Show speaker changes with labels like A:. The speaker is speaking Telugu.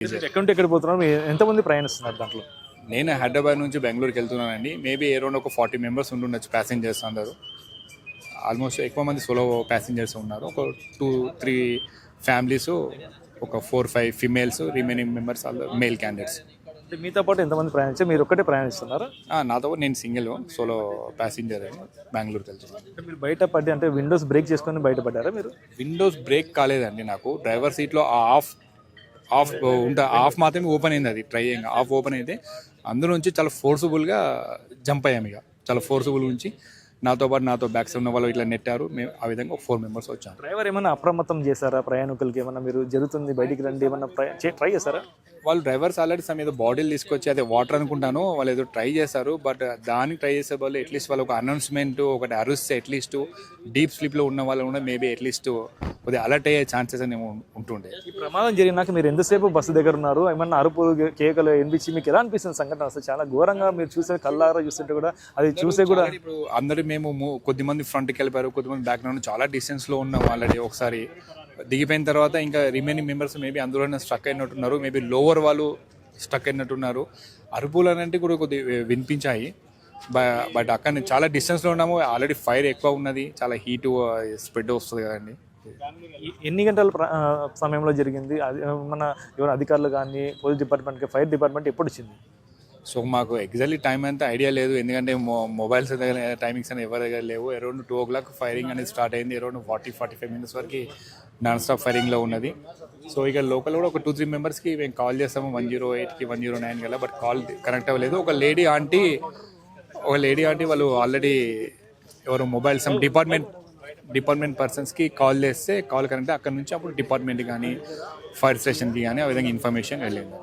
A: ఎక్కడి నుండి ఎక్కడ పోతున్నారు? ఎంతమంది ప్రయాణిస్తున్నారు దాంట్లో?
B: నేను హైదరాబాద్ నుంచి బెంగళూరుకి వెళ్తున్నానండి. మేబీ అరౌండ్ ఒక 40 మెంబర్స్ ఉండుండొచ్చు ప్యాసింజర్స్ అందరూ. ఆల్మోస్ట్ ఎక్కువ మంది సోలో ప్యాసింజర్స్ ఉన్నారు. ఒక 2-3 ఫ్యామిలీస్, ఒక 4-5 females, remaining members all male candidates.
A: అంటే మీతో పాటు ఎంతమంది ప్రయాణించారు? మీరు ఒక్కటే ప్రయాణిస్తున్నారా?
B: నాతో పాటు నేను సింగిల్ సోలో ప్యాసింజర్ అని బెంగళూరుకి వెళ్తున్నాను.
A: అంటే మీరు బయట పడి అంటే విండోస్ బ్రేక్ చేసుకొని బయటపడ్డారా మీరు?
B: విండోస్ బ్రేక్ కాలేదండి నాకు. డ్రైవర్ సీట్లో ఆఫ్ మాత్రమే ఓపెన్ అయింది. అది ట్రై అయ్యింది, ఆఫ్ ఓపెన్ అయితే అందులో నుంచి చాలా ఫోర్సుబుల్గా జంప్ అయ్యాము. ఇక చాలా ఫోర్సుబుల్ నుంచి నాతో బ్యాక్ సైడ్ ఉన్న వాళ్ళు ఇట్లా నెట్టారు. మేము ఆ విధంగా 4 మెంబర్స్ వచ్చాము.
A: డ్రైవర్ ఏమైనా అప్రమత్తం చేశారా ప్రయాణికులకి? ఏమన్నా మీరు జరుగుతుంది బయటికి రండి ఏమన్నా ట్రై చేశారా?
B: వాళ్ళు డ్రైవర్స్ ఆల్రెడీ సమ్ ఏదో బాటిల్ తీసుకొచ్చి అదే వాటర్ అనుకుంటాను వాళ్ళు ఏదో ట్రై చేశారు. బట్ దానికి ట్రై చేసే వాళ్ళు అట్లీస్ట్ వాళ్ళు ఒక అనౌన్స్మెంట్ ఒకటి అరుస్తే అట్లీస్ట్ డీప్ స్లీప్లో ఉన్న వాళ్ళు కూడా మేబీ అట్లీస్ట్ కొద్దిగా అలర్ట్ అయ్యే ఛాన్సెస్ అనేవి ఉంటుండే.
A: ఈ ప్రమాదం జరిగినాక మీరు ఎంతసేపు బస్సు దగ్గర ఉన్నారు? ఏమన్నా అరుపులు కేకలు వినిపించి మీకు ఎలా అనిపిస్తుంది సంఘటన? అసలు చాలా ఘోరంగా మీరు చూసే కళ్ళారా చూస్తుంటే కూడా అది చూసే కూడా
B: ఇప్పుడు అందరూ మేము కొద్దిమంది ఫ్రంట్కి వెళ్ళిపోయారు, కొద్దిమంది బ్యాక్గ్రౌండ్ చాలా డిస్టెన్స్లో ఉన్నాం ఆల్రెడీ. ఒకసారి దిగిపోయిన తర్వాత ఇంకా రిమైనింగ్ మెంబర్స్ మేబీ అందులోనే స్ట్రక్ అయినట్టున్నారు. మేబీ లోవర్ వాళ్ళు స్ట్రక్ అయినట్టున్నారు. అరుపులు అనేవి కూడా కొద్దిగా వినిపించాయి. బట్ అక్కడ నేను చాలా డిస్టెన్స్లో ఉన్నాము. ఆల్రెడీ ఫైర్ ఎక్కువ ఉన్నది, చాలా హీట్ స్ప్రెడ్ వస్తుంది కదండి.
A: ఎన్ని గంటల సమయంలో జరిగింది? అది మన ఎవరు అధికారులు కానీ పోలీస్ డిపార్ట్మెంట్కి ఫైర్ డిపార్ట్మెంట్ ఎప్పుడు వచ్చింది?
B: సో మాకు ఎగ్జాక్ట్లీ టైం అంతా ఐడియా లేదు, ఎందుకంటే మొబైల్స్ దగ్గర టైమింగ్స్ అనేవి ఎవరి దగ్గర లేవు. అరౌండ్ 2 o'clock ఫైరింగ్ అనేది స్టార్ట్ అయింది. అరౌండ్ 40-45 minutes వరకు నాన్ స్టాప్ ఫైరింగ్లో ఉన్నది. సో ఇక లోకల్ కూడా ఒక 2-3 మెంబర్స్కి మేము కాల్ చేస్తాము 108కి 109 గల, బట్ కాల్ కనెక్ట్ అవ్వలేదు. ఒక లేడీ ఆంటీ వాళ్ళు ఆల్రెడీ ఎవరు మొబైల్ సమ్ డిపార్ట్మెంట్ పర్సన్స్కి కాల్ చేస్తే కాల్ కనెక్ట్ అక్కడ నుంచి అప్పుడు డిపార్ట్మెంట్కి కానీ ఫైర్ స్టేషన్కి కానీ ఆ విధంగా ఇన్ఫర్మేషన్ వెళ్ళింది.